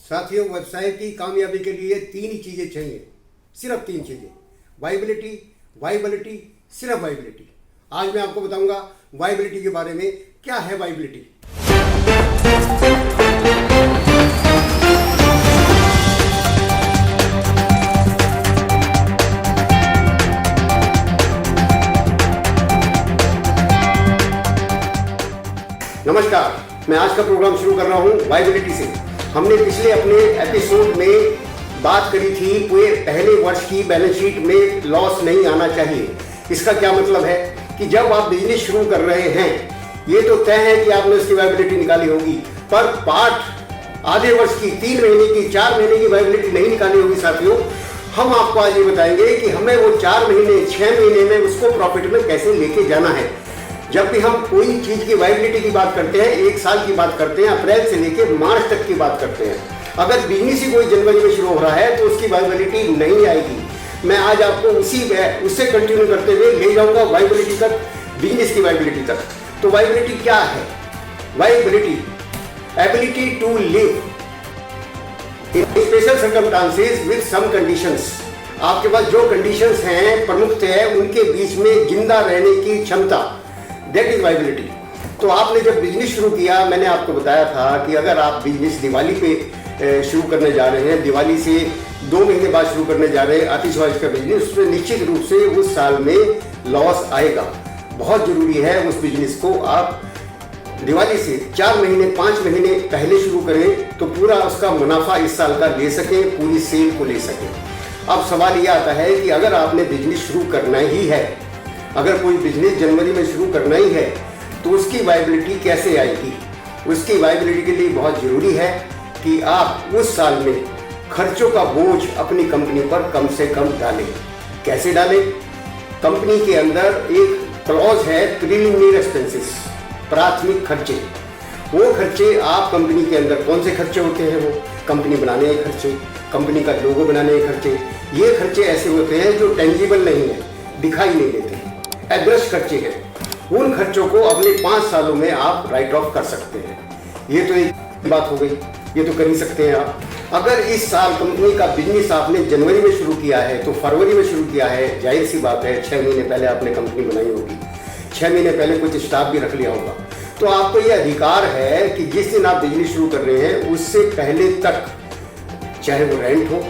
साथियों, व्यवसाय की कामयाबी के लिए तीन ही चीज़ें चाहिए, सिर्फ तीन चीज़ें। वाइबिलिटी, वाइबिलिटी, सिर्फ वाइबिलिटी। आज मैं आपको बताऊंगा वाइबिलिटी के बारे में। क्या है वाइबिलिटी? नमस्कार, मैं आज का प्रोग्राम शुरू कर रहा हूं वाइबिलिटी से। हमने पिछले अपने एपिसोड में बात करी थी पूरे पहले वर्ष की बैलेंस शीट में लॉस नहीं आना चाहिए। इसका क्या मतलब है कि जब आप बिजनेस शुरू कर रहे हैं, ये तो तय है कि आपने उसकी वाइबिलिटी निकाली होगी, पर पार्ट आधे वर्ष की, 3 महीने की, 4 महीने की वाइबिलिटी नहीं निकाली होगी। साथियों, हम आपको आज ये बताएंगे कि हमें वो 4 महीने, 6 महीने में उसको प्रॉफिट में कैसे लेके जाना है। जब भी हम कोई चीज की वाइबिलिटी की बात करते हैं, 1 साल की बात करते हैं, अप्रैल से लेकर मार्च तक की बात करते हैं। अगर बिजनेस ही कोई जनवरी में शुरू हो रहा है तो उसकी वाइबिलिटी नहीं आएगी। मैं आज आपको उससे कंटिन्यू करते हुए ले जाऊंगा वाइबिलिटी तक, बिजनेस की वाइबिलिटी तक। तो वाइबिलिटी क्या है? Viability, ability to live in special circumstances with some conditions. आपके पास जो कंडीशंस हैं, प्रमुख है, उनके बीच में जिंदा रहने की क्षमता, दैट इज वाइबिलिटी। तो आपने जब बिजनेस शुरू किया, मैंने आपको बताया था कि अगर आप बिजनेस दिवाली पे शुरू करने जा रहे हैं, दिवाली से 2 महीने बाद शुरू करने जा रहे हैं आतिशबाजी का बिजनेस, उसमें निश्चित रूप से उस साल में लॉस आएगा। बहुत जरूरी है उस बिजनेस को आप दिवाली से 4 महीने, 5 महीने पहले शुरू करें तो पूरा उसका मुनाफा इस साल का ले सकें, पूरी सेल को ले सकें। अब सवाल यह आता है कि अगर आपने बिजनेस शुरू करना ही है, अगर कोई बिजनेस जनवरी में शुरू करना ही है, तो उसकी वाइबिलिटी कैसे आएगी? उसकी वाइबिलिटी के लिए बहुत जरूरी है कि आप उस साल में खर्चों का बोझ अपनी कंपनी पर कम से कम डालें। कैसे डालें? कंपनी के अंदर एक क्लॉज है, प्रीलिमिनरी एक्सपेंसेस, प्राथमिक खर्चे। वो खर्चे आप कंपनी के अंदर कौन से खर्चे होते हैं? वो कंपनी बनाने के खर्चे, कंपनी का लोगो बनाने के खर्चे। ये खर्चे ऐसे होते हैं जो टेंजिबल नहीं है, दिखाई नहीं देते, एड्रेस खर्चे हैं। उन खर्चों को अगले 5 सालों में आप राइट ऑफ कर सकते हैं। ये तो एक बात हो गई, ये तो कर ही सकते हैं आप। अगर इस साल कंपनी का बिजनेस आपने जनवरी में शुरू किया है तो फरवरी में शुरू किया है, जाहिर सी बात है 6 महीने पहले आपने कंपनी बनाई होगी, 6 महीने पहले कुछ स्टाफ भी रख लिया होगा। तो आपको ये अधिकार है कि जिस दिन आप बिजनेस शुरू कर रहे हैं उससे पहले तक, चाहे वो रेंट हो,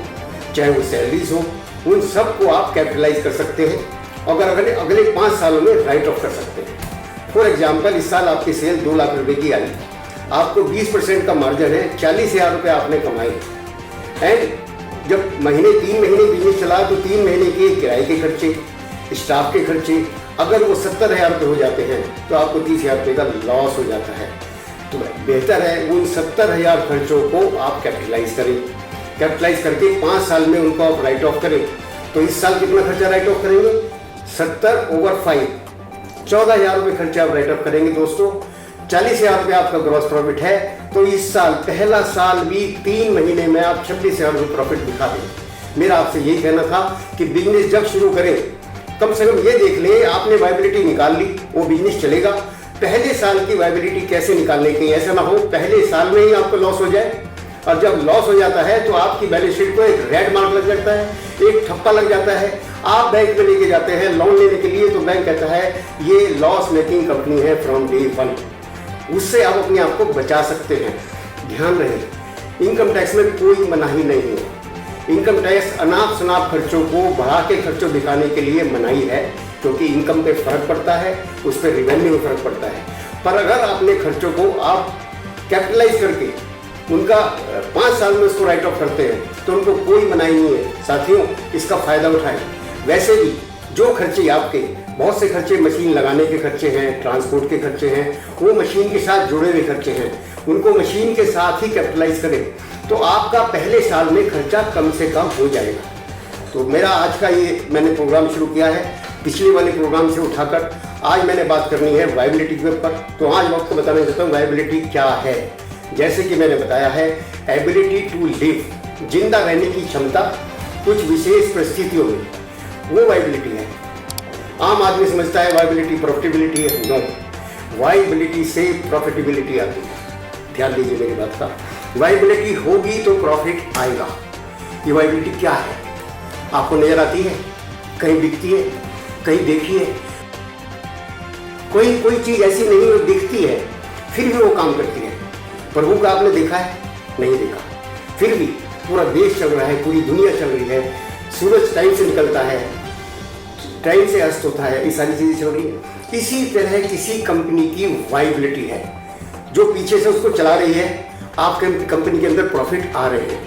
चाहे वो सैलरीज हो, उन सबको आप कैपिटलाइज कर सकते हैं। अगर अगले 5 सालों में राइट ऑफ कर सकते हैं। फॉर एग्जाम्पल, इस साल आपकी सेल 2 लाख रुपए की आई, आपको 20% का मार्जिन है, 40,000 रुपये आपने कमाए। एंड जब 3 महीने बिजनेस चला तो 3 महीने के किराए के खर्चे, स्टाफ के खर्चे, अगर वो 70,000 रुपये हो जाते हैं तो आपको 30,000 रुपये का लॉस हो जाता है। तो बेहतर है उन 70,000 खर्चों को आप कैपिटलाइज करें। कैपिटलाइज करके 5 साल में उनको आप राइट ऑफ करें। तो इस साल कितना खर्चा राइट ऑफ करेंगे? 70/5, 14,000 रुपये खर्चा आप राइट ऑफ करेंगे दोस्तों। 40,000 रुपये आपका ग्रॉस प्रॉफिट है, तो इस साल, पहला साल भी 3 महीने में आप 26,000 रुपये प्रॉफिट दिखा दें। मेरा आपसे यही कहना था कि बिजनेस जब शुरू करें, कम से कम ये देख लें आपने वाइबिलिटी निकाल ली, वो बिजनेस चलेगा। पहले साल की वाइबिलिटी कैसे निकालने की, ऐसा ना हो पहले साल में ही आपको लॉस हो जाए, और जब लॉस हो जाता है तो आपकी बैलेंस शीट को एक रेड मार्क लग जाता है, एक ठप्पा लग जाता है। आप बैंक में लेके जाते हैं लोन लेने के लिए तो बैंक कहता है ये लॉस मेकिंग कंपनी है फ्रॉम डे 1। उससे आप अपने आप को बचा सकते हैं। ध्यान रहे, इनकम टैक्स में कोई मनाही नहीं है। इनकम टैक्स अनाप शनाप खर्चों को बढ़ा के खर्चों दिखाने के लिए मनाही है, क्योंकि इनकम पे फर्क पड़ता है, उस पर रिवेन्यू में फर्क पड़ता है। पर अगर अपने खर्चों को आप कैपिटलाइज करके उनका 5 साल में उसको राइट ऑफ करते हैं तो उनको कोई मनाही नहीं है। साथियों, इसका फायदा उठाएं। वैसे भी जो खर्चे आपके, बहुत से खर्चे मशीन लगाने के खर्चे हैं, ट्रांसपोर्ट के खर्चे हैं, वो मशीन के साथ जुड़े हुए खर्चे हैं, उनको मशीन के साथ ही कैपिटलाइज करें तो आपका पहले साल में खर्चा कम से कम हो जाएगा। तो मेरा आज का ये मैंने प्रोग्राम शुरू किया है पिछले वाले प्रोग्राम से उठाकर। आज मैंने बात करनी है वाइबिलिटी के ऊपर। तो आज मैं आपको बताना चाहता हूँ वाइबिलिटी क्या है। जैसे कि मैंने बताया है, एबिलिटी टू लिव, जिंदा रहने की क्षमता कुछ विशेष परिस्थितियों में, वो वाइबिलिटी है। आम आदमी समझता है वाइबिलिटी प्रॉफिटेबिलिटी है। नो, वाइबिलिटी से प्रॉफिटेबिलिटी आती है। ध्यान दीजिए मेरी बात का। वाइबिलिटी होगी तो प्रॉफिट आएगा। ये वाइबिलिटी क्या है? आपको नजर आती है? कहीं दिखती है? कहीं देखी है? कोई चीज ऐसी नहीं है दिखती है फिर भी वो काम करती है। प्रभु का आपने देखा है? नहीं देखा, फिर भी पूरा देश चल रहा है, पूरी दुनिया चल रही है, सूरज टाइम से निकलता है, टाइम से अस्त होता है, ये सारी चीजें चल रही है। इसी तरह किसी कंपनी की वाइबिलिटी है जो पीछे से उसको चला रही है। आपके कंपनी के अंदर प्रॉफिट आ रहे हैं,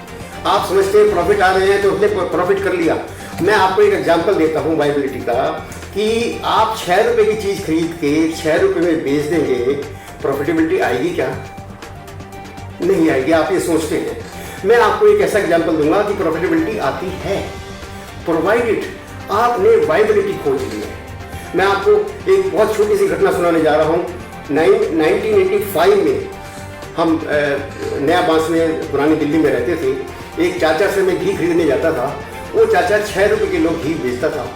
आप समझते हैं प्रॉफिट आ रहे हैं तो उसने प्रॉफिट कर लिया। मैं आपको एक एग्जांपल देता हूँ वाइबिलिटी का, कि आप 6 रुपए की चीज खरीद के 6 रुपए में बेच देंगे, प्रॉफिटेबिलिटी आएगी क्या? नहीं आएगी, आप ये सोचते हैं। मैं आपको एक ऐसा एग्जांपल दूंगा कि प्रॉफिटेबिलिटी आती है, प्रोवाइडेड आपने वाइबिलिटी खोज ली है। मैं आपको एक बहुत छोटी सी घटना सुनाने जा रहा हूँ। 1985 में हम नया बांस में पुरानी दिल्ली में रहते थे। एक चाचा से मैं घी खरीदने जाता था। वो चाचा 6 रुपये किलो घी बेचता था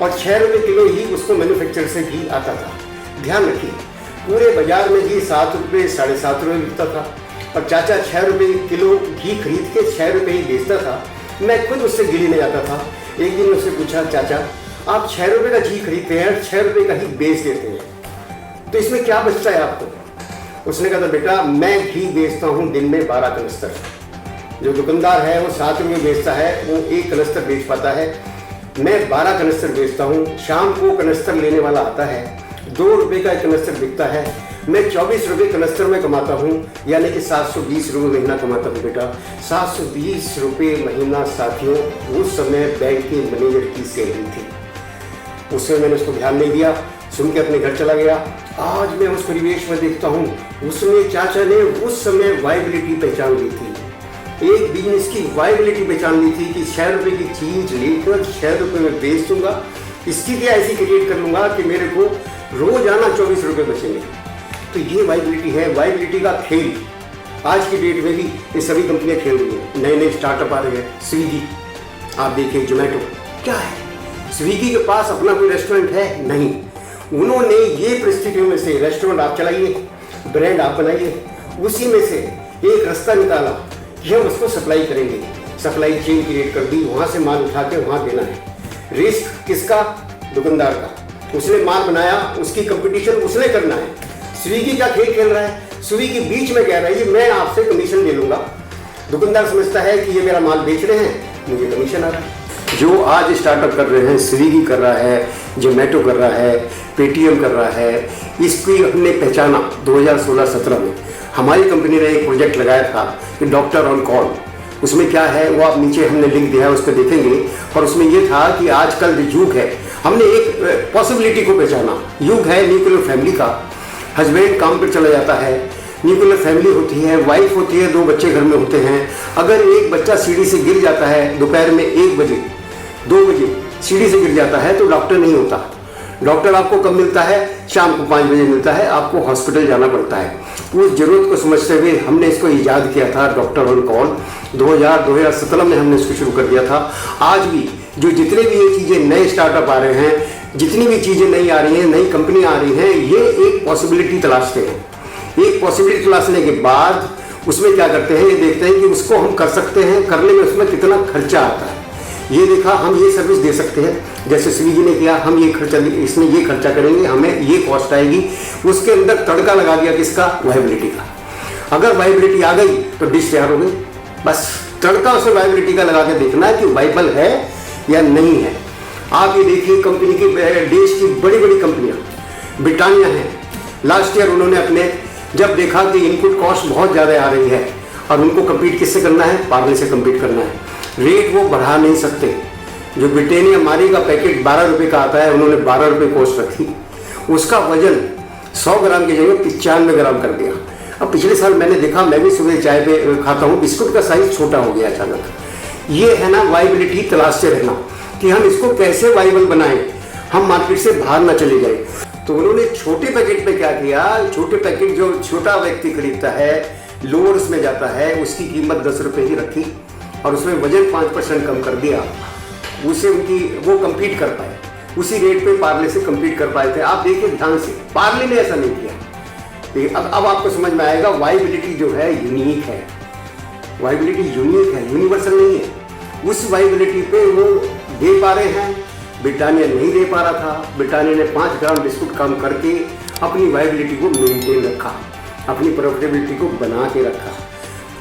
और 6 रुपये किलो ही उसको मैन्युफैक्चर से घी आता था। ध्यान रखिए, पूरे बाजार में घी 7 रुपये 7.5 रुपये बिकता था और चाचा 6 रुपये किलो घी खरीद के 6 रुपये ही बेचता था। मैं खुद उससे घी लेने जाता था। एक दिन उससे पूछा, चाचा आप 6 रुपये का घी खरीदते हैं और 6 रुपये का ही बेच देते हैं, तो इसमें क्या बचता है आपको? उसने कहा था, बेटा मैं घी बेचता हूँ दिन में 12 कनस्तर। जो दुकानदार है वो 7 रुपये बेचता है, वो 1 कनस्तर बेच पाता है। मैं 12 कनस्तर बेचता हूँ। शाम को कनस्तर लेने वाला आता है, 2 रुपये का 1 कनस्तर बिकता है। मैं 24 रुपये कनस्तर में कमाता हूँ, यानी कि 720 रुपये महीना कमाता हूँ। बेटा 720 रुपये महीना साथियों, उस समय बैंक के मैनेजर की सैलरी थी। उसमें मैंने उसको ध्यान नहीं दिया, सुन के अपने घर चला गया। आज मैं उस परिवेश में देखता हूँ, उसमें चाचा ने उस समय वाइबिलिटी पहचान ली थी, एक बिजनेस की वाइबिलिटी पहचान ली थी कि 6 रुपये की चीज लेकर 6 रुपये में बेच दूंगा, स्थिति ऐसी क्रिएट कर लूंगा कि मेरे को रोजाना 24 रुपये बचेंगे। तो ये वाइबिलिटी है, वाइबिलिटी का खेल आज की डेट में भी ये सभी कंपनियां खेल रही हैं। नए नए स्टार्टअप आ रहे हैं। स्विगी आप देखिए, जोमेटो क्या है? स्विगी के पास अपना कोई रेस्टोरेंट है? नहीं। उन्होंने ये परिस्थितियों में से रेस्टोरेंट आप चलाइए, ब्रांड आप बनाइए, उसी में से एक रास्ता निकाला कि हम उसको सप्लाई करेंगे। सप्लाई चेन क्रिएट कर दी, वहाँ से माल उठा के वहाँ देना है। रिस्क किसका? दुकानदार का। उसने माल बनाया, उसकी कंपटीशन उसने करना है। स्विगी का खेल खेल रहा है, स्विगी बीच में कह रहा है मैं आपसे कमीशन ले लूँगा। दुकानदार समझता है कि ये मेरा माल बेच रहे हैं, मुझे कमीशन आ रहा है। जो आज स्टार्टअप कर रहे हैं, स्विगी कर रहा है, जोमेटो कर रहा है, पेटीएम कर रहा है, इसकी हमने पहचाना 2016-17 में। हमारी कंपनी ने एक प्रोजेक्ट लगाया था कि डॉक्टर ऑन कॉल। उसमें क्या है वो आप नीचे हमने लिंक दिया है, उस पर देखेंगे। और उसमें ये था कि आजकल जो युग है, हमने एक पॉसिबिलिटी को पहचाना। युग है न्यूक्लियर फैमिली का। हस्बैंड काम पर चला जाता है, न्यूक्लियर फैमिली होती है, वाइफ होती है, 2 बच्चे घर में होते हैं। अगर एक बच्चा सीढ़ी से गिर जाता है दोपहर में 1 बजे 2 बजे सीढ़ी से गिर जाता है तो डॉक्टर नहीं होता। डॉक्टर आपको कब मिलता है? शाम को 5 बजे मिलता है। आपको हॉस्पिटल जाना पड़ता है। उस जरूरत को समझते हुए हमने इसको ईजाद किया था, डॉक्टर ऑन कॉल। 2017 में हमने इसको शुरू कर दिया था। आज भी जो जितने भी ये चीज़ें नए स्टार्टअप आ रहे हैं, जितनी भी चीज़ें नई आ रही हैं, नई कंपनियाँ आ रही हैं, ये एक पॉसिबिलिटी तलाशते हैं। एक पॉसिबिलिटी तलाशने के बाद उसमें क्या करते हैं, ये देखते हैं कि उसको हम कर सकते हैं, करने में उसमें कितना खर्चा आता है। ये देखा हम ये सर्विस दे सकते हैं, जैसे स्विगी ने किया, हम ये खर्चा, इसमें ये खर्चा करेंगे, हमें ये कॉस्ट आएगी। उसके अंदर तड़का लगा दिया किसका? वाइबिलिटी का। अगर वाइबिलिटी आ गई तो डिश तैयार हो गई। बस तड़का उसे वाइबिलिटी का लगा के देखना है कि वाइबल है या नहीं है। आप ये देखिए कंपनी की, देश की बड़ी बड़ी कंपनियां, ब्रिटानिया है। लास्ट ईयर उन्होंने अपने जब देखा कि इनपुट कॉस्ट बहुत ज़्यादा आ रही है और उनको कम्पीट किससे करना है? पार्ले से कम्पीट करना है। रेट वो बढ़ा नहीं सकते। जो ब्रिटानिया मारी का पैकेट 12 रुपये का आता है, उन्होंने 12 रुपये कॉस्ट रखी। उसका वजन 100 ग्राम की जगह 95 ग्राम कर दिया। अब पिछले साल मैंने देखा, मैं भी सुबह चाय पे खाता हूँ, बिस्कुट का साइज छोटा हो गया अचानक। ये है ना वाइबिलिटी तलाशते रहना कि हम इसको कैसे वाइबल बनाएं, हम मार्केट से बाहर ना चले जाए। तो उन्होंने छोटे पैकेट में क्या किया, छोटे पैकेट जो छोटा व्यक्ति खरीदता है, लोअर्स में जाता है, उसकी कीमत 10 रुपये ही रखी और उसमें वजन 5% कम कर दिया। उसे उनकी वो कम्पीट कर पाए, उसी रेट पे पार्ले से कम्पीट कर पाए थे। आप देखिए ध्यान से, पार्ले ने ऐसा नहीं किया। अब आपको समझ में आएगा वाइबिलिटी जो है यूनिक है। वाइबिलिटी यूनिक है, यूनिवर्सल नहीं है। उस वाइबिलिटी पे वो दे पा रहे हैं, ब्रिटानिया नहीं दे पा रहा था। ब्रिटानिया ने 5 ग्राम बिस्कुट कम करके अपनी वाइबिलिटी को मेंटेन रखा, अपनी प्रॉफिटेबिलिटी को बना के रखा।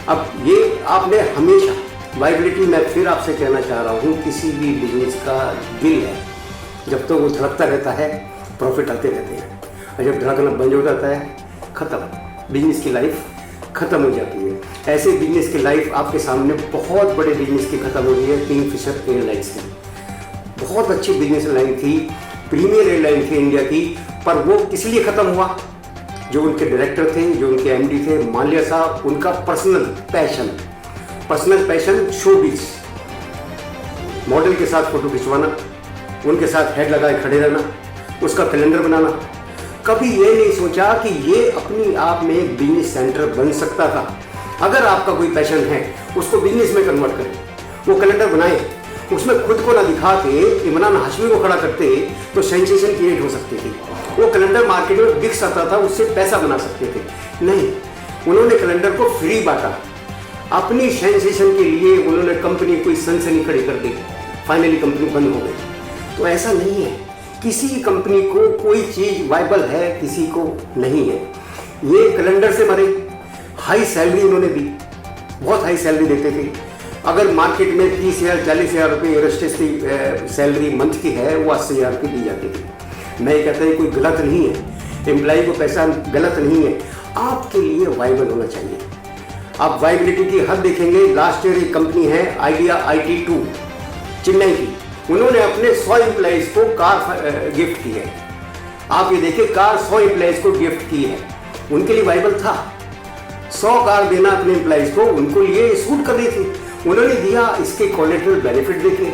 अब ये आपने हमेशा वाइबिलिटी, मैं फिर आपसे कहना चाह रहा हूँ, किसी भी बिजनेस का दिल है, जब तक तो वो धड़कता रहता है प्रॉफिट आते रहते हैं, और जब धड़कना बंद हो जाता है ख़त्म, बिजनेस की लाइफ ख़त्म हो जाती है। ऐसे बिजनेस की लाइफ आपके सामने बहुत बड़े बिजनेस की ख़त्म हो गई है। किंगफिशर एयरलाइंस की बहुत अच्छी बिजनेस लाइन थी, प्रीमियर एयरलाइन थी इंडिया की, पर वो किस लिए ख़त्म हुआ? जो उनके डायरेक्टर थे, जो उनके एमडी थे माल्या साहब, उनका पर्सनल पैशन शोबिज, मॉडल के साथ फोटो खिंचवाना, उनके साथ हेड लगाए खड़े रहना, उसका कैलेंडर बनाना। कभी ये नहीं सोचा कि ये अपनी आप में एक बिजनेस सेंटर बन सकता था। अगर आपका कोई पैशन है उसको बिजनेस में कन्वर्ट करें, वो कैलेंडर बनाए, उसमें खुद को ना दिखा के इमरान हाशमी को खड़ा करते तो सेंसेशन क्रिएट हो सकती थी। वो कैलेंडर मार्केट में बिक सकता था, उससे पैसा बना सकते थे। नहीं, उन्होंने कैलेंडर को फ्री बांटा, अपनी सेंसेशन के लिए उन्होंने कंपनी कोई सनसनी खड़ी कर दी, फाइनली कंपनी बंद हो गई। तो ऐसा नहीं है, किसी कंपनी को कोई चीज़ वाइबल है, किसी को नहीं है। ये कैलेंडर से मरे, हाई सैलरी उन्होंने दी, बहुत हाई सैलरी देते थे। अगर मार्केट में 30,000 40,000 रुपये एयरोस्टेस की सैलरी मंथ की है, वो 80,000 रुपये दी जाती थी। मैं ये कहता हूँ कोई गलत नहीं है, एम्प्लॉय को पैसा गलत नहीं है, आपके लिए वाइबल होना चाहिए। आप वाइबिलिटी की हद देखेंगे, लास्ट ईयर एक कंपनी है आइडिया IT2 चेन्नई की, उन्होंने अपने 100 एम्प्लॉइज को कार गिफ्ट की है। आप ये देखिए, कार 100 एम्प्लॉइज को गिफ्ट की है, उनके लिए वाइबल था। 100 कार देना अपने एम्प्लॉइज को, उनको लिए सूट कर रही थी, उन्होंने दिया। इसके कोलेटरल बेनिफिट देखे,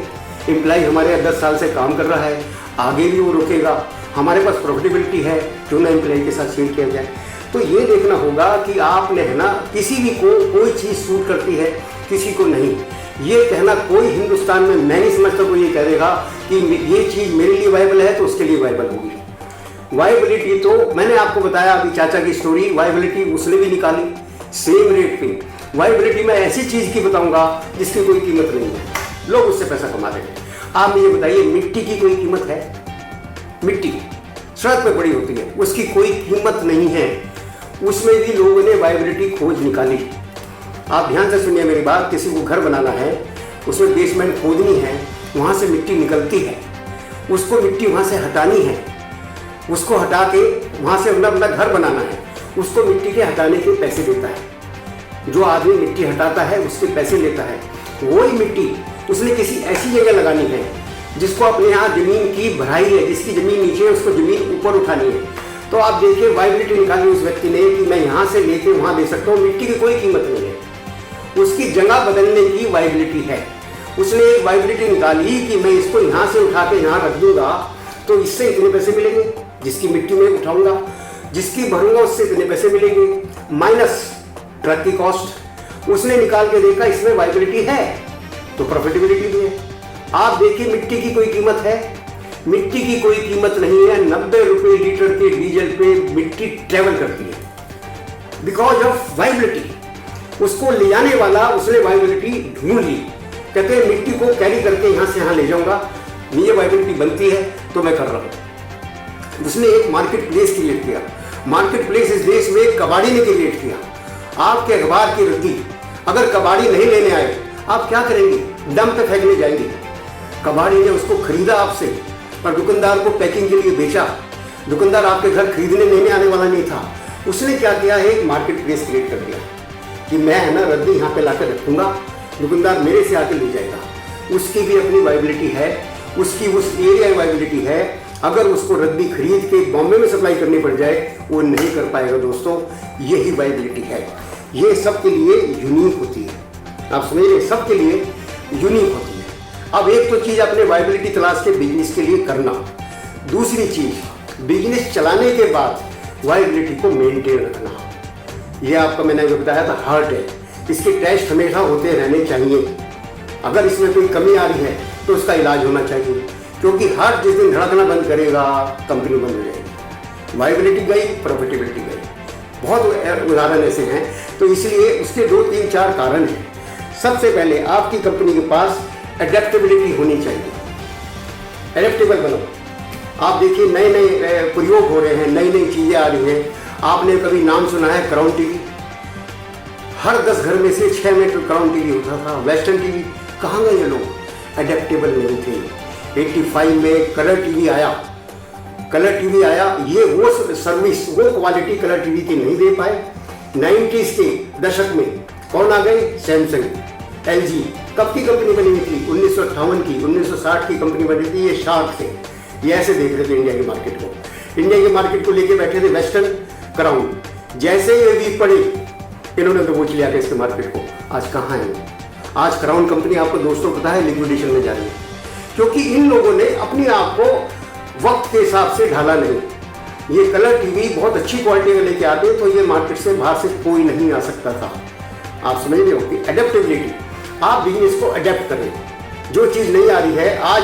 एम्प्लॉय हमारे 10 साल से काम कर रहा है, आगे भी वो रुकेगा, हमारे पास प्रॉफिटेबिलिटी है, क्यों ना एम्प्लॉय के साथ शेयर किया जाए। तो ये देखना होगा कि आपने है ना, किसी भी को कोई चीज़ सूट करती है, किसी को नहीं। ये कहना कोई हिंदुस्तान में मैं नहीं समझता कोई ये कह देगा कि ये चीज़ मेरे लिए वाइबल है तो उसके लिए वाइबल होगी। वाइबिलिटी तो मैंने आपको बताया अभी चाचा की स्टोरी, वाइबिलिटी उसने भी निकाली सेम रेट पे। वाइबिलिटी में ऐसी चीज़ की बताऊंगा जिसकी कोई कीमत नहीं है, लोग उससे पैसा कमा रहे हैं। आप मुझे बताइए, मिट्टी की कोई कीमत है? मिट्टी सड़क पे पड़ी होती है, उसकी कोई कीमत नहीं है, उसमें भी लोगों ने वाइबिलिटी खोज निकाली। आप ध्यान से सुनिए मेरी बात, किसी को घर बनाना है, उसमें बेसमेंट खोदनी है, वहाँ से मिट्टी निकलती है, उसको मिट्टी वहाँ से हटानी है, उसको हटा के वहाँ से अपना घर बनाना है, उसको मिट्टी के हटाने के पैसे देता है। जो आदमी मिट्टी हटाता है उसके पैसे लेता है। वही मिट्टी उसने किसी ऐसी जगह लगानी है जिसको अपने यहाँ जमीन की भराई है, जिसकी जमीन नीचे है उसको जमीन ऊपर उठानी है। तो आप देखिए, वाइबिलिटी निकाली उस व्यक्ति ने कि मैं यहाँ से लेके वहाँ दे सकता हूँ, मिट्टी की कोई कीमत नहीं है, उसकी जगह बदलने की वाइबिलिटी है। उसने एक वाइबिलिटी निकाली कि मैं इसको यहाँ से उठा के यहाँ रख दूंगा तो इससे इतने पैसे मिलेंगे, जिसकी मिट्टी में उठाऊंगा, जिसकी भरूंगा उससे इतने पैसे मिलेंगे, माइनस ट्रक की कॉस्ट। उसने निकाल के देखा इसमें वाइबिलिटी है तो प्रॉफिटेबिलिटी भी है। आप देखिए, मिट्टी की कोई कीमत है? मिट्टी की कोई कीमत नहीं है। 90 रुपये लीटर के डीजल पे मिट्टी ट्रेवल करती है बिकॉज ऑफ वाइबिलिटी। उसको ले जाने वाला उसने वाइबिलिटी ढूंढ ली, कहते हैं मिट्टी को कैरी करके यहाँ से यहाँ ले जाऊंगा, ये वाइबिलिटी बनती है तो मैं कर रहा हूँ। उसने एक मार्केट प्लेस क्रिएट किया। मार्केट प्लेस इस देश में कबाड़ी ने क्रिएट किया। आपके अखबार की रद्दी अगर कबाड़ी नहीं लेने आए, आप क्या करेंगे? डंप पे फेंकने जाएंगे। कबाड़ी ने उसको खरीदा आपसे, पर दुकानदार को पैकिंग के लिए बेचा। दुकानदार आपके घर खरीदने लेने आने वाला नहीं था। उसने क्या किया है, एक मार्केट प्लेस क्रिएट कर दिया कि मैं है ना रद्दी यहाँ पे लाकर रखूंगा, दुकानदार मेरे से आके ले जाएगा। उसकी भी अपनी वाइबिलिटी है, उसकी उस एरिया वाइबिलिटी है। अगर उसको रद्दी खरीद के बॉम्बे में सप्लाई करनी पड़ जाए, वो नहीं कर पाएगा। दोस्तों, यही वाइबिलिटी है। ये सबके लिए यूनिक होती है। आप समझ रहे, सबके लिए यूनिक होती है। अब एक तो चीज़ अपने वाइबिलिटी तलाश के बिजनेस के लिए करना, दूसरी चीज़ बिजनेस चलाने के बाद वाइबिलिटी को मेंटेन रखना। ये आपका मैंने जो बताया था हार्ट है, इसके टेस्ट हमेशा होते रहने चाहिए। अगर इसमें कोई कमी आ रही है तो उसका इलाज होना चाहिए, क्योंकि हार्ट जिस दिन धड़कना बंद करेगा कंपनी बंद हो जाएगी। वाइबिलिटी गई, प्रॉफिटेबिलिटी गई। बहुत उदाहरण ऐसे हैं। तो इसलिए उसके 2 3 4 कारण हैं। सबसे पहले आपकी कंपनी के पास एडेप्टेबिलिटी होनी चाहिए। एडेप्टेबल बनो। आप देखिए नए नए प्रयोग हो रहे हैं, नई नई चीज़ें आ रही हैं। आपने कभी नाम सुना है क्राउन टीवी? हर 10 घर में से 6 में तो क्राउन टीवी होता था। वेस्टर्न टीवी कहाँ गए ये लोग? एडेप्टेबल नहीं थे। 85 में कलर टीवी आया। कलर टीवी आया, ये वो सर्विस, वो क्वालिटी कलर टीवी की नहीं दे पाए। 90s के दशक में कौन आ गए? Samsung, LG। कब की कंपनी बनी हुई थी? 1958 की, 1960 की कंपनी बनी थी। ये शार्क थे, ये ऐसे देख रहे थे इंडिया की मार्केट को। इंडिया की मार्केट को लेके बैठे थे वेस्टर्न, क्राउन। जैसे ये वीक पड़ी, इन्होंने तो पूछ लिया कि इसके मार्केट को। आज कहाँ है? आज क्राउन कंपनी आपको दोस्तों पता है लिक्विडेशन में जा रही है, क्योंकि इन लोगों ने अपने आप को वक्त के हिसाब से ढाला नहीं। ये कलर टीवी बहुत अच्छी क्वालिटी में लेके आते तो ये मार्केट से बाहर से कोई नहीं आ सकता था। आप समझ रहे हो कि एडेप्टेबिलिटी, आप बिजनेस को अडेप्ट करें। जो चीज़ नहीं आ रही है, आज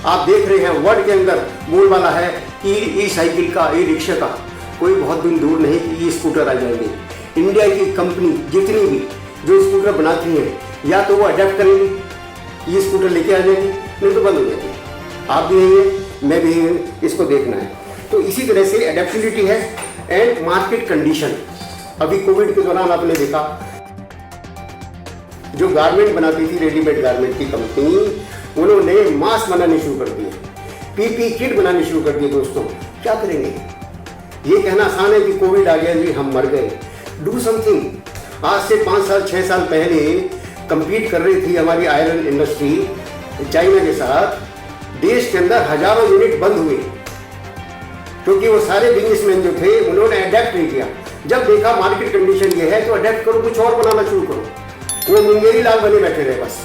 आप देख रहे हैं वर्ल्ड के अंदर बोलबाला है ई साइकिल का, ई रिक्शा का। कोई बहुत दिन दूर नहीं कि ई स्कूटर आ जाएंगे। इंडिया की कंपनी जितनी भी जो स्कूटर बनाती हैं, या तो वो अडेप्ट करेंगी, ये स्कूटर लेके आ जाएंगी, नहीं तो बंद हो जाएगी। आप भी यही है, मैं भी यही हूँ, इसको देखना है। तो इसी तरह से एडेप्टेबिलिटी है एंड मार्केट कंडीशन। अभी कोविड के दौरान आपने देखा, जो गारमेंट बनाती थी, रेडीमेड गारमेंट की कंपनी, उन्होंने मास्क बनाने शुरू कर दिए, पीपी किट बनाने शुरू कर दिए। दोस्तों क्या करेंगे? ये कहना आसान है कि कोविड आ गया जी हम मर गए। Do something. आज से 5 साल 6 साल पहले कंपीट कर रही थी हमारी आयरन इंडस्ट्री चाइना के साथ। देश के अंदर हजारों यूनिट बंद हुए, क्योंकि वो सारे बिजनेसमैन जो थे उन्होंने अडेप्ट नहीं किया। जब देखा मार्केट कंडीशन ये है तो अडेप्ट करो, कुछ और बनाना शुरू करो। वो मुंगेरी लाल बने बैठे रहे, बस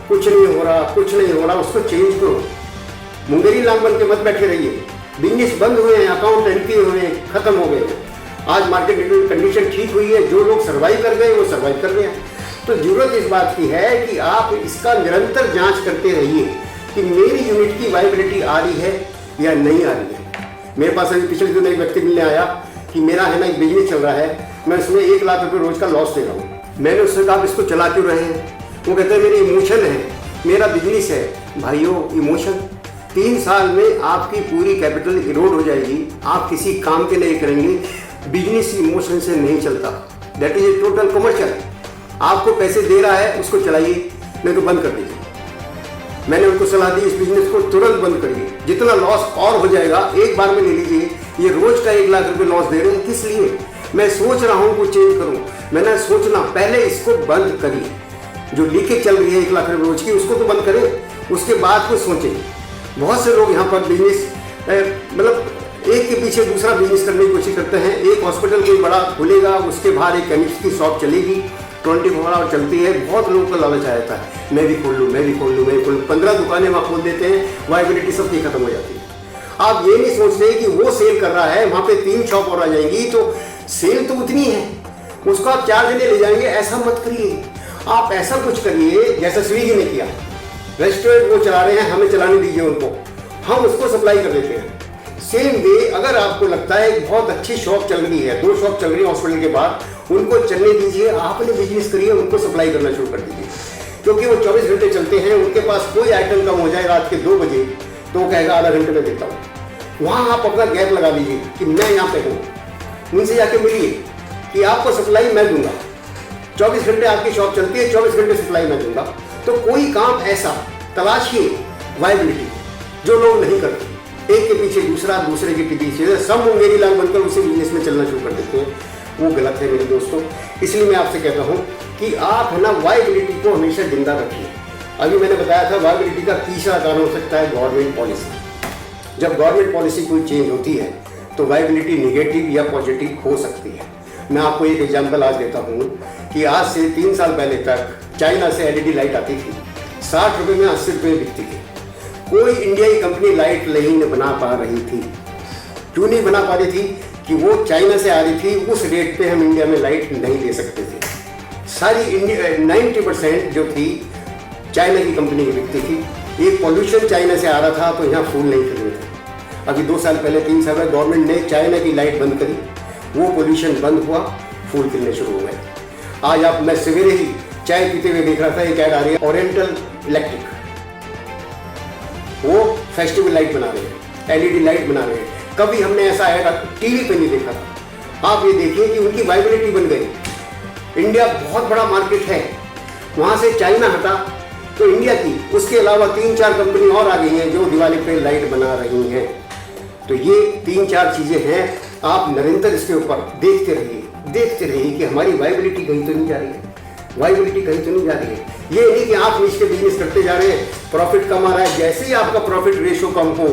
कुछ नहीं हो रहा, कुछ नहीं हो रहा, उसको चेंज करो। मुंगेरी लाल बन के मत बैठे रहिए। बिजनेस बंद हुए हैं, अकाउंट एंट्री हुए, खत्म हो गए। आज मार्केट कंडीशन ठीक हुई है, जो लोग सर्वाइव कर गए वो सर्वाइव कर रहे हैं। तो जरूरत इस बात की है कि आप इसका निरंतर जांच करते रहिए कि मेरी यूनिट की वाइबिलिटी आ रही है या नहीं आ रही है। मेरे पास अभी पिछले दिनों एक व्यक्ति मिलने आया कि मेरा है ना एक बिजनेस चल रहा है, मैं उसमें 1 लाख रुपए रोज का लॉस दे रहा हूँ। मैंने उससे कहा आप इसको चला क्यों रहे हैं? वो कहते हैं मेरी इमोशन है, मेरा बिजनेस है। भाइयों, इमोशन 3 साल में आपकी पूरी कैपिटल इरोड हो जाएगी, आप किसी काम के लिए करेंगे। बिजनेस इमोशन से नहीं चलता, that is a total commercial. आपको पैसे दे रहा है उसको चलाइए, नहीं तो बंद कर दीजिए। मैंने उनको सलाह दी इस बिजनेस को तुरंत बंद करिए, जितना लॉस और हो जाएगा एक बार में ले लीजिए। ये रोज का 1 लाख रुपए लॉस दे रहे हैं, किस लिए? मैं सोच रहा हूँ कुछ चेंज करूँ। मैंने सोचना, पहले इसको बंद करिए। जो लीकेज चल रही है 1 लाख रुपए रोज की, उसको तो बंद करें, उसके बाद कुछ सोचें। बहुत से लोग यहाँ पर बिजनेस मतलब एक के पीछे दूसरा बिजनेस करने की कोशिश करते हैं। एक हॉस्पिटल कोई बड़ा खुलेगा, उसके बाहर एक केमिस्ट की शॉप चलेगी, 24 आवर चलती है। बहुत लोगों को लालच आ जाता है, मैं भी खोल लूँ, मैं भी खोल लूँ, मैं भी खोल लूँ। 15 दुकानें वहाँ खोल देते हैं, वाइबिलिटी सबकी खत्म हो जाती है। आप ये नहीं सोचते कि वो सेल कर रहा है, वहाँ पे 3 शॉप और आ जाएंगी, तो सेल तो उतनी है, उसको आप 4 जने ले जाएंगे। ऐसा मत करिए। आप ऐसा कुछ करिए जैसा स्विगी ने किया। रेस्टोरेंट वो चला रहे हैं, हमें चलाने दीजिए उनको, हम उसको सप्लाई कर देते हैं। सेम वे अगर आपको लगता है एक बहुत अच्छी शॉप चल रही है, 2 शॉप चल रही है हॉस्पिटल के बाहर, उनको चलने दीजिए, आपने बिजनेस करिए, उनको सप्लाई करना शुरू कर दीजिए। क्योंकि वो 24 घंटे चलते हैं, उनके पास कोई आइटम कम हो जाए रात के 2 बजे तो वो कहेगा आधा घंटे में देता हूँ। वहाँ आप अपना गैप लगा लीजिए कि मैं यहाँ पे हूँ, उनसे जाके मिलिए कि आपको सप्लाई मैं दूंगा। 24 घंटे आपकी शॉप चलती है, 24 घंटे सप्लाई मैं दूंगा। तो कोई काम ऐसा तलाशिए वाइबिलिटी, जो लोग नहीं करते। एक के पीछे दूसरा, दूसरे के पीछे सब मुंगेरी लाल बनकर उसी बिजनेस में चलना शुरू कर देते हैं। वो गलत है मेरे दोस्तों। इसलिए मैं आपसे कहता हूँ कि आप है ना वाइबिलिटी को हमेशा जिंदा रखिए। अभी मैंने बताया था वाइबिलिटी का तीसरा कारण हो सकता है गवर्नमेंट पॉलिसी। जब गवर्नमेंट पॉलिसी कोई चेंज होती है तो वाइबिलिटी निगेटिव या पॉजिटिव हो सकती है। मैं आपको एक एग्जाम्पल आज देता हूँ कि आज से 3 साल पहले तक चाइना से LED लाइट आती थी, 60 रुपये में 80 रुपये बिकती थी। कोई इंडियाई कंपनी लाइट नहीं बना पा रही थी। क्यों नहीं बना पा रही थी? कि वो चाइना से आ रही थी, उस रेट पे हम इंडिया में लाइट नहीं दे सकते थे। सारी इंडिया 90% जो थी चाइना की कंपनी की बिकती थी। एक पॉल्यूशन चाइना से आ रहा था तो यहाँ फूल नहीं खिल रहे थे। अभी 2 साल पहले 3 साल पहले गवर्नमेंट ने चाइना की लाइट बंद करी, वो पॉल्यूशन बंद हुआ, फूल खिलने शुरू हो गए। आज आप मैं सवेरे ही चाय पीते हुए देख रहा था, एक ऐड आ रही है ओरिएंटल इलेक्ट्रिक, वो फेस्टिवल लाइट बना रहे हैं, एलईडी लाइट बना रहे हैं। कभी हमने ऐसा ऐड टीवी पे नहीं देखा था। आप ये देखिए कि उनकी वाइबिलिटी बन गई। इंडिया बहुत बड़ा मार्केट है, वहाँ से चाइना हटा तो इंडिया की, उसके अलावा 3-4 कंपनी और आ गई हैं जो दिवाली पे लाइट बना रही हैं। तो ये 3-4 चीज़ें हैं, आप निरंतर इसके ऊपर देखते रहिए कि हमारी वाइबिलिटी कहीं तो नहीं जा रही है, वाइबिलिटी कहीं तो नहीं जा रही है। ये नहीं कि आप निश के बिजनेस करते जा रहे हैं, प्रॉफिट कम आ रहा है, जैसे ही आपका प्रॉफिट रेशो कम हो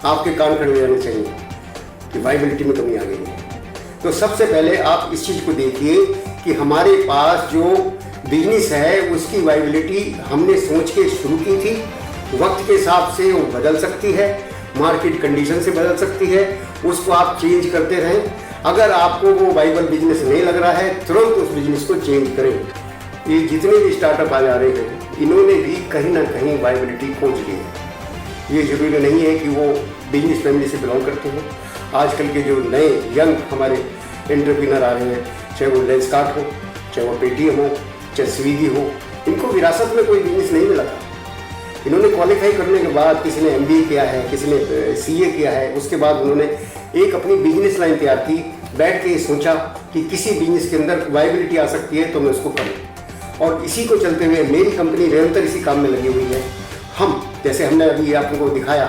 आपके कान खड़े हो जाने चाहिए कि वाइबिलिटी में कमी आ गई है। तो सबसे पहले आप इस चीज़ को देखिए कि हमारे पास जो बिजनेस है उसकी वाइबिलिटी हमने सोच के शुरू की थी, वक्त के हिसाब से वो बदल सकती है, मार्केट कंडीशन से बदल सकती है, उसको आप चेंज करते रहें। अगर आपको वो वाइबल बिजनेस नहीं लग रहा है, तुरंत उस बिजनेस को चेंज करें। ये जितने भी स्टार्टअप आ जा रहे हैं, इन्होंने भी कहीं ना कहीं वाइबिलिटी खोज ली है। ये जरूरी नहीं है कि वो बिजनेस फैमिली से बिलोंग करते हो। आजकल के जो नए यंग हमारे एंटरप्रेन्योर आ रहे हैं, चाहे वो लेंसकार्ट हो, चाहे वो पेटीएम हो, चाहे स्विगी हो, इनको विरासत में कोई बिजनेस नहीं मिला था। इन्होंने क्वालिफाई करने के बाद, किसी ने MBA किया है, किसी ने CA किया है, उसके बाद उन्होंने एक अपनी बिजनेस लाइन तैयार की, बैठ के सोचा कि किसी बिजनेस के अंदर वाइबिलिटी आ सकती है तो मैं उसको करूँ। और इसी को चलते हुए मेरी कंपनी निरंतर इसी काम में लगी हुई है। हम जैसे हमने अभी आपको दिखाया,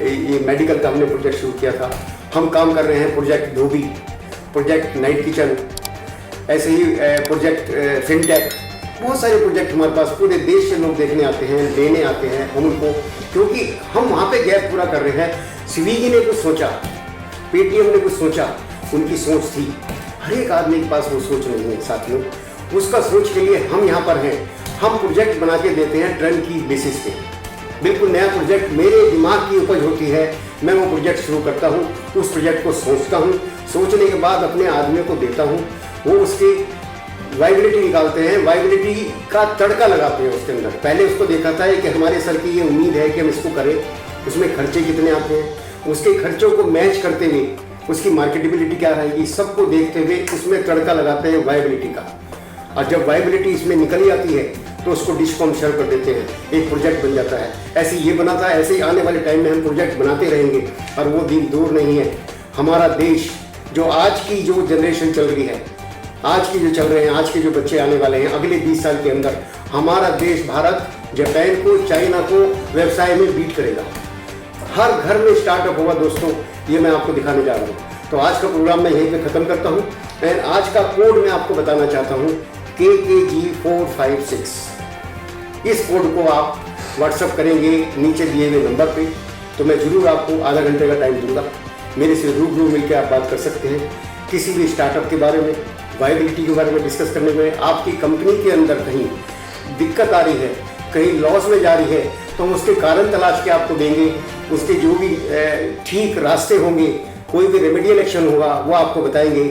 ये मेडिकल का हमने प्रोजेक्ट शुरू किया था, हम काम कर रहे हैं प्रोजेक्ट धोबी, प्रोजेक्ट नाइट किचन, ऐसे ही प्रोजेक्ट फिनटेक, बहुत सारे प्रोजेक्ट हमारे पास पूरे देश से लोग देखने आते हैं, लेने आते हैं हम उनको, क्योंकि हम वहाँ पे गैप पूरा कर रहे हैं। स्विगी ने कुछ सोचा, पेटीएम ने कुछ सोचा, उनकी सोच थी। हर एक आदमी के पास वो सोच नहीं है साथियों, उसका सोच के लिए हम यहाँ पर हैं। हम प्रोजेक्ट बना के देते हैं टर्न की बेसिस पे, बिल्कुल नया प्रोजेक्ट मेरे दिमाग की उपज होती है, मैं वो प्रोजेक्ट शुरू करता हूँ, उस प्रोजेक्ट को सोचता हूँ, सोचने के बाद अपने आदमियों को देता हूँ, वो उसकी वाइबिलिटी निकालते हैं, वाइबिलिटी का तड़का लगाते हैं उसके अंदर। पहले उसको देखा था कि हमारे सर की ये उम्मीद है कि हम इसको करें, उसमें खर्चे कितने आते हैं, उसके खर्चों को मैच करते हुए उसकी मार्केटेबिलिटी क्या रहेगी, सबको देखते हुए उसमें तड़का लगाते हैं वाइबिलिटी का। और जब वाइबिलिटी इसमें निकल आती है तो उसको डिश को हम शेयर कर देते हैं, एक प्रोजेक्ट बन जाता है। ऐसे ये बना था, ऐसे ही आने वाले टाइम में हम प्रोजेक्ट बनाते रहेंगे और वो दिन दूर नहीं है। हमारा देश, जो आज की जो जनरेशन चल रही है, आज की जो चल रहे हैं, आज के जो बच्चे आने वाले हैं, अगले 20 साल के अंदर हमारा देश, भारत, जापान को, चाइना को व्यवसाय में बीट करेगा। हर घर में स्टार्टअप होगा दोस्तों, ये मैं आपको दिखाने जा रहा हूँ। तो आज का प्रोग्राम मैं यहीं पे ख़त्म करता हूँ। एंड आज का कोड मैं आपको बताना चाहता हूँ, KKG456। इस कोड को आप व्हाट्सअप करेंगे नीचे दिए हुए नंबर पे, तो मैं ज़रूर आपको आधा घंटे का टाइम दूंगा। मेरे से रूबरू मिलकर आप बात कर सकते हैं किसी भी स्टार्टअप के बारे में, वाइबिलिटी के बारे में डिस्कस करने में। आपकी कंपनी के अंदर कहीं दिक्कत आ रही है, कहीं लॉस में जा रही है, तो हम उसके कारण तलाश के आपको देंगे। उसके जो भी ठीक रास्ते होंगे, कोई भी रेमेडियल एक्शन होगा, वो आपको बताएंगे।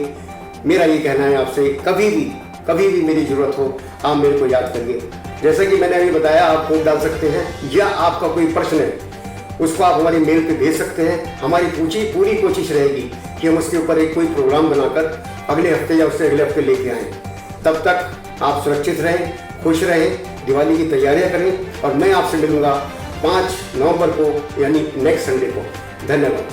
मेरा ये कहना है आपसे, कभी भी मेरी ज़रूरत हो आप मेरे को याद करिए। जैसा कि मैंने अभी बताया, आप कोड डाल सकते हैं, या आपका कोई प्रश्न है उसको आप हमारी मेल पे भेज सकते हैं। हमारी पूरी कोशिश रहेगी कि हम उसके ऊपर एक कोई प्रोग्राम बनाकर अगले हफ्ते या उससे अगले हफ्ते लेके आएँ। तब तक आप सुरक्षित रहें, खुश रहें, दिवाली की तैयारियां करें, और मैं आपसे मिलूंगा 5 नवंबर को, यानी नेक्स्ट संडे को। धन्यवाद।